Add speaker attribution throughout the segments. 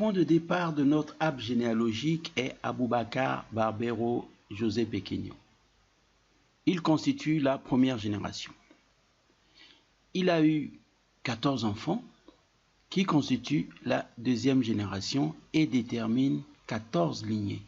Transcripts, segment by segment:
Speaker 1: Le point de départ de notre arbre généalogique est Aboubacar Barbero José Pequeño. Il constitue la première génération. Il a eu 14 enfants qui constituent la deuxième génération et déterminent 14 lignées.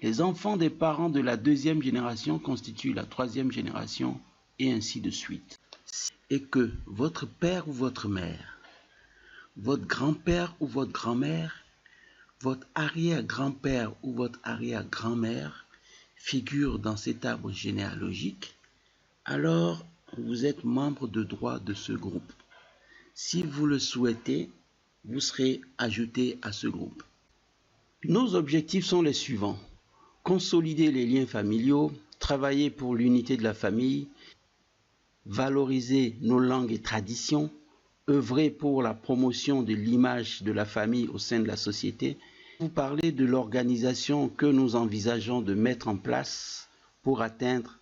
Speaker 1: Les enfants des parents de la deuxième génération constituent la troisième génération et ainsi de suite. Et que votre père ou votre mère, votre grand-père ou votre grand-mère, votre arrière-grand-père ou votre arrière-grand-mère figure dans cet arbre généalogique, alors vous êtes membre de droit de ce groupe. Si vous le souhaitez, vous serez ajouté à ce groupe. Nos objectifs sont les suivants. Consolider les liens familiaux, travailler pour l'unité de la famille, valoriser nos langues et traditions, œuvrer pour la promotion de l'image de la famille au sein de la société. Vous parlez de l'organisation que nous envisageons de mettre en place pour atteindre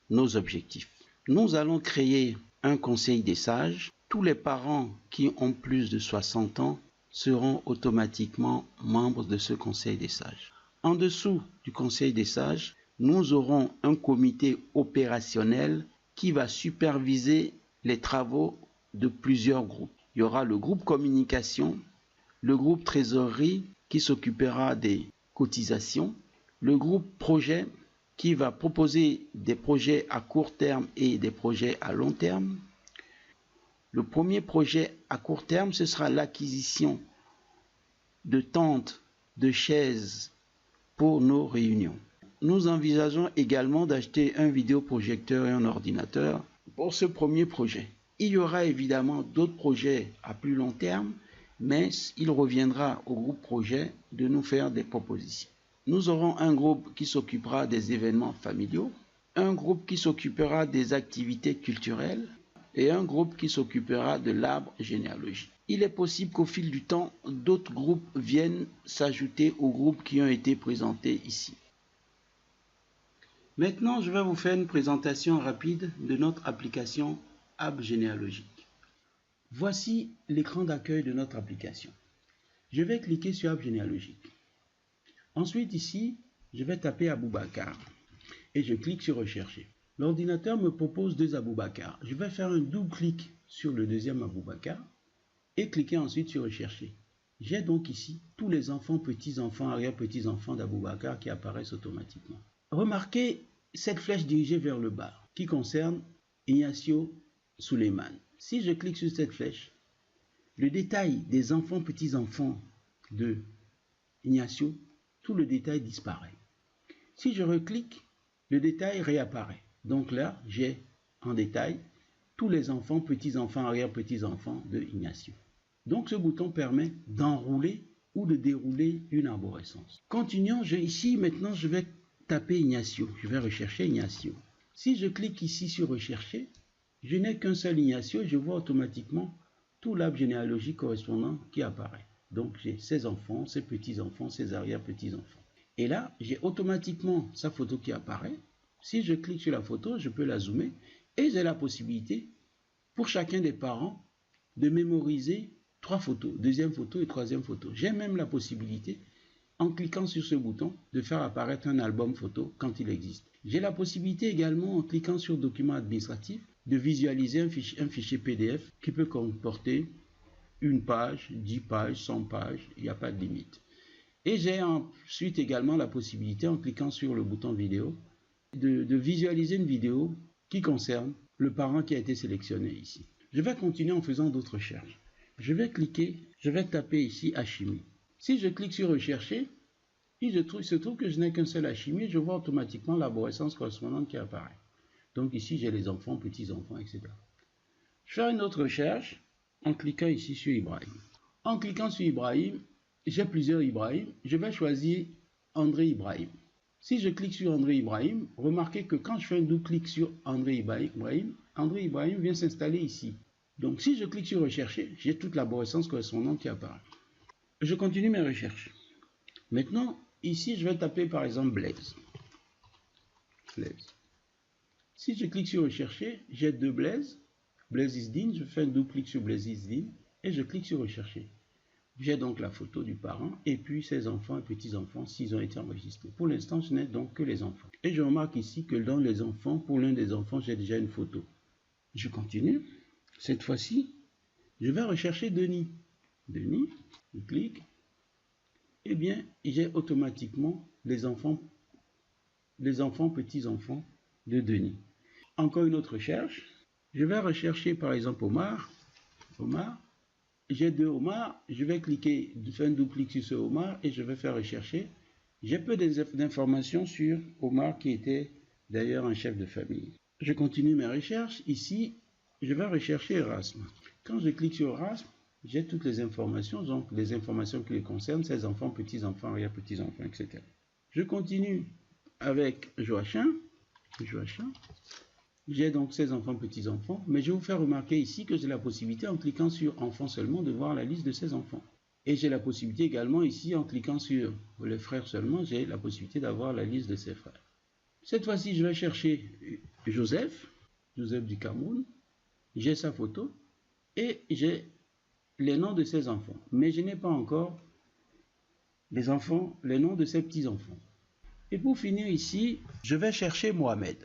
Speaker 1: nos objectifs. Nous allons créer un conseil des sages. Tous les parents qui ont plus de 60 ans seront automatiquement membres de ce conseil des sages. En dessous du conseil des sages, nous aurons un comité opérationnel qui va superviser les travaux de plusieurs groupes. Il y aura le groupe communication, le groupe trésorerie qui s'occupera des cotisations, le groupe projet qui va proposer des projets à court terme et des projets à long terme. Le premier projet à court terme, ce sera l'acquisition de tentes, de chaises pour nos réunions. Nous envisageons également d'acheter un vidéoprojecteur et un ordinateur pour ce premier projet. Il y aura évidemment d'autres projets à plus long terme, mais il reviendra au groupe projet de nous faire des propositions. Nous aurons un groupe qui s'occupera des événements familiaux, un groupe qui s'occupera des activités culturelles et un groupe qui s'occupera de l'arbre généalogique. Il est possible qu'au fil du temps, d'autres groupes viennent s'ajouter aux groupes qui ont été présentés ici. Maintenant, je vais vous faire une présentation rapide de notre application Arbre généalogique. Voici l'écran d'accueil de notre application. Je vais cliquer sur Arbre généalogique. Ensuite, ici, je vais taper Aboubacar et je clique sur Rechercher. L'ordinateur me propose deux Aboubacar. Je vais faire un double clic sur le deuxième Aboubacar et cliquer ensuite sur Rechercher. J'ai donc ici tous les enfants, petits-enfants, arrière-petits-enfants d'Aboubacar qui apparaissent automatiquement. Remarquez cette flèche dirigée vers le bas qui concerne Ignacio Suleiman. Si je clique sur cette flèche, le détail des enfants, petits-enfants de Ignacio, tout le détail disparaît. Si je reclique, le détail réapparaît. Donc là, j'ai en détail tous les enfants, petits-enfants, arrière-petits-enfants de Ignacio. Donc ce bouton permet d'enrouler ou de dérouler une arborescence. Continuons, ici maintenant je vais taper Ignacio. Je vais rechercher Ignacio. Si je clique ici sur Rechercher, je n'ai qu'un seul Ignacio, je vois automatiquement tout l'arbre généalogique correspondant qui apparaît. Donc j'ai ses enfants, ses petits-enfants, ses arrière-petits-enfants. Et là, j'ai automatiquement sa photo qui apparaît. Si je clique sur la photo, je peux la zoomer et j'ai la possibilité, pour chacun des parents, de mémoriser 3 photos, deuxième photo et troisième photo. J'ai même la possibilité, en cliquant sur ce bouton, de faire apparaître un album photo quand il existe. J'ai la possibilité également, en cliquant sur Documents administratifs, de visualiser un fichier PDF qui peut comporter une page, 10 pages, 100 pages, il n'y a pas de limite. Et j'ai ensuite également la possibilité, en cliquant sur le bouton vidéo, de visualiser une vidéo qui concerne le parent qui a été sélectionné ici. Je vais continuer en faisant d'autres recherches. Je vais cliquer, je vais taper ici Hachimi. Si je clique sur Rechercher, il se trouve que je n'ai qu'un seul Hachimi, je vois automatiquement l'arborescence correspondante qui apparaît. Donc ici, j'ai les enfants, petits-enfants, etc. Je fais une autre recherche en cliquant ici sur Ibrahim. En cliquant sur Ibrahim, j'ai plusieurs Ibrahim. Je vais choisir André Ibrahim. Si je clique sur André Ibrahim, remarquez que quand je fais un double clic sur André Ibrahim vient s'installer ici. Donc si je clique sur Rechercher, j'ai toute l'arborescence correspondante qui apparaît. Je continue mes recherches. Maintenant, ici, je vais taper par exemple Blaise. Si je clique sur Rechercher, j'ai deux Blaise. Blaise Isdine, je fais un double clic sur Blaise Isdine et je clique sur Rechercher. J'ai donc la photo du parent et puis ses enfants et petits-enfants s'ils ont été enregistrés. Pour l'instant, je n'ai donc que les enfants. Et je remarque ici que dans les enfants, pour l'un des enfants, j'ai déjà une photo. Je continue. Cette fois-ci, je vais rechercher Denis. Denis, je clique. Eh bien, j'ai automatiquement les enfants, petits-enfants de Denis. Encore une autre recherche. Je vais rechercher par exemple Omar. Omar. J'ai deux Omar. Je vais cliquer, faire un double clic sur ce Omar et je vais faire rechercher. J'ai peu d'informations sur Omar qui était d'ailleurs un chef de famille. Je continue mes recherches. Ici, je vais rechercher Erasme. Quand je clique sur Erasme, j'ai toutes les informations, donc les informations qui les concernent, ses enfants, petits-enfants, arrière-petits-enfants, etc. Je continue avec Joachim. J'ai donc ses enfants, petits-enfants, mais je vais vous faire remarquer ici que j'ai la possibilité, en cliquant sur enfants seulement, de voir la liste de ses enfants. Et j'ai la possibilité également ici, en cliquant sur les frères seulement, j'ai la possibilité d'avoir la liste de ses frères. Cette fois-ci, je vais chercher Joseph du Cameroun. J'ai sa photo et j'ai les noms de ses enfants. Mais je n'ai pas encore les noms de ses petits-enfants. Et pour finir ici, je vais chercher Mohamed.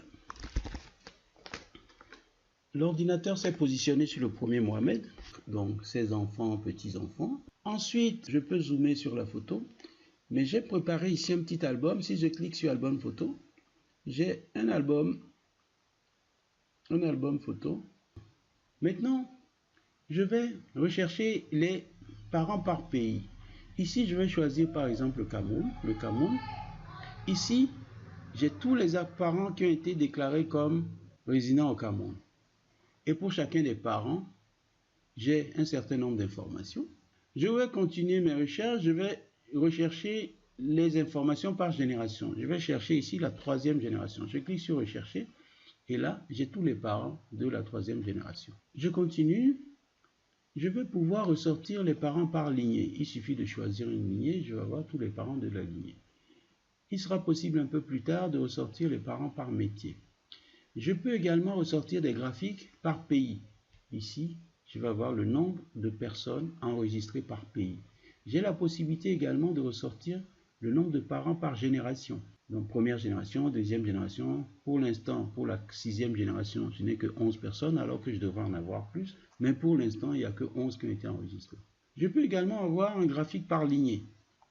Speaker 1: L'ordinateur s'est positionné sur le premier Mohamed, donc ses enfants, petits-enfants. Ensuite, je peux zoomer sur la photo, mais j'ai préparé ici un petit album. Si je clique sur album photo, j'ai un album photo. Maintenant, je vais rechercher les parents par pays. Ici, je vais choisir par exemple le Cameroun. Ici, j'ai tous les parents qui ont été déclarés comme résidents au Cameroun. Et pour chacun des parents, j'ai un certain nombre d'informations. Je vais continuer mes recherches. Je vais rechercher les informations par génération. Je vais chercher ici la 3e génération. Je clique sur rechercher. Et là, j'ai tous les parents de la 3e génération. Je continue. Je vais pouvoir ressortir les parents par lignée. Il suffit de choisir une lignée. Je vais avoir tous les parents de la lignée. Il sera possible un peu plus tard de ressortir les parents par métier. Je peux également ressortir des graphiques par pays. Ici, je vais avoir le nombre de personnes enregistrées par pays. J'ai la possibilité également de ressortir le nombre de parents par génération. Donc première génération, deuxième génération. Pour l'instant, pour la 6e génération, je n'ai que 11 personnes alors que je devrais en avoir plus. Mais pour l'instant, il n'y a que 11 qui ont été enregistrées. Je peux également avoir un graphique par lignée.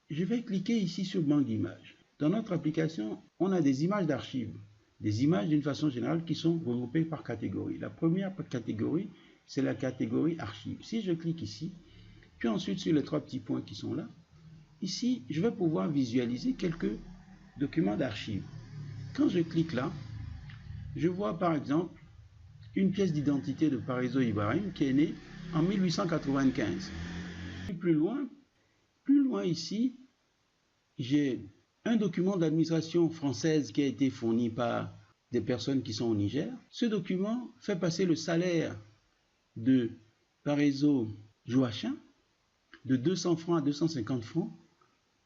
Speaker 1: Je vais cliquer ici sur banque d'images. Dans notre application, on a des images d'archives. Des images d'une façon générale qui sont regroupées par catégorie. La première catégorie, c'est la catégorie archives. Si je clique ici, puis ensuite sur les 3 petits points qui sont là, ici, je vais pouvoir visualiser quelques documents d'archives. Quand je clique là, je vois par exemple une pièce d'identité de Parezo Ibrahim qui est née en 1895. Plus loin ici, j'ai un document d'administration française qui a été fourni par des personnes qui sont au Niger. Ce document fait passer le salaire de Parezo Joachim de 200 francs à 250 francs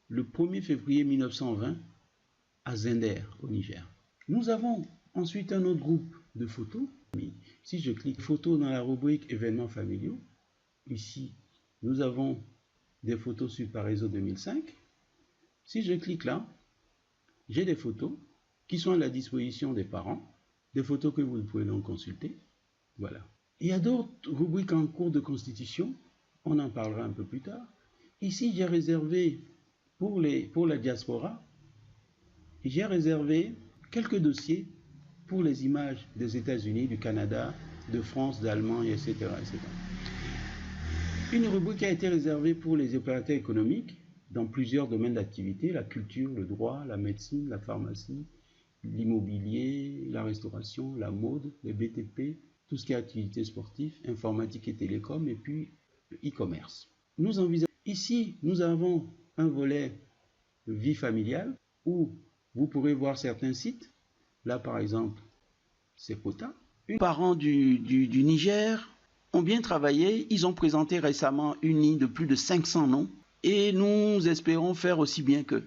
Speaker 1: le 1er février 1920 à Zender, au Niger. Nous avons ensuite un autre groupe de photos. Si je clique photos dans la rubrique événements familiaux, ici, nous avons des photos sur Parezo 2005. Si je clique là, j'ai des photos qui sont à la disposition des parents, des photos que vous pouvez donc consulter. Voilà. Il y a d'autres rubriques en cours de constitution, on en parlera un peu plus tard. Ici, j'ai réservé pour la diaspora, j'ai réservé quelques dossiers pour les images des États-Unis, du Canada, de France, d'Allemagne, etc., etc. Une rubrique a été réservée pour les opérateurs économiques dans plusieurs domaines d'activité, la culture, le droit, la médecine, la pharmacie, l'immobilier, la restauration, la mode, les BTP, tout ce qui est activité sportive, informatique et télécom, et puis e-commerce. Ici, nous avons un volet vie familiale où vous pourrez voir certains sites. Là, par exemple, c'est Kota. Les parents du Niger ont bien travaillé. Ils ont présenté récemment une ligne de plus de 500 noms et nous espérons faire aussi bien qu'eux.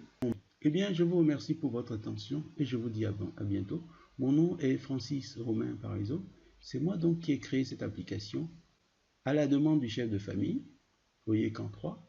Speaker 1: Eh bien, je vous remercie pour votre attention et je vous dis à bientôt. Mon nom est Francis Romain Parezo. C'est moi donc qui ai créé cette application à la demande du chef de famille, Oyez Camp 3,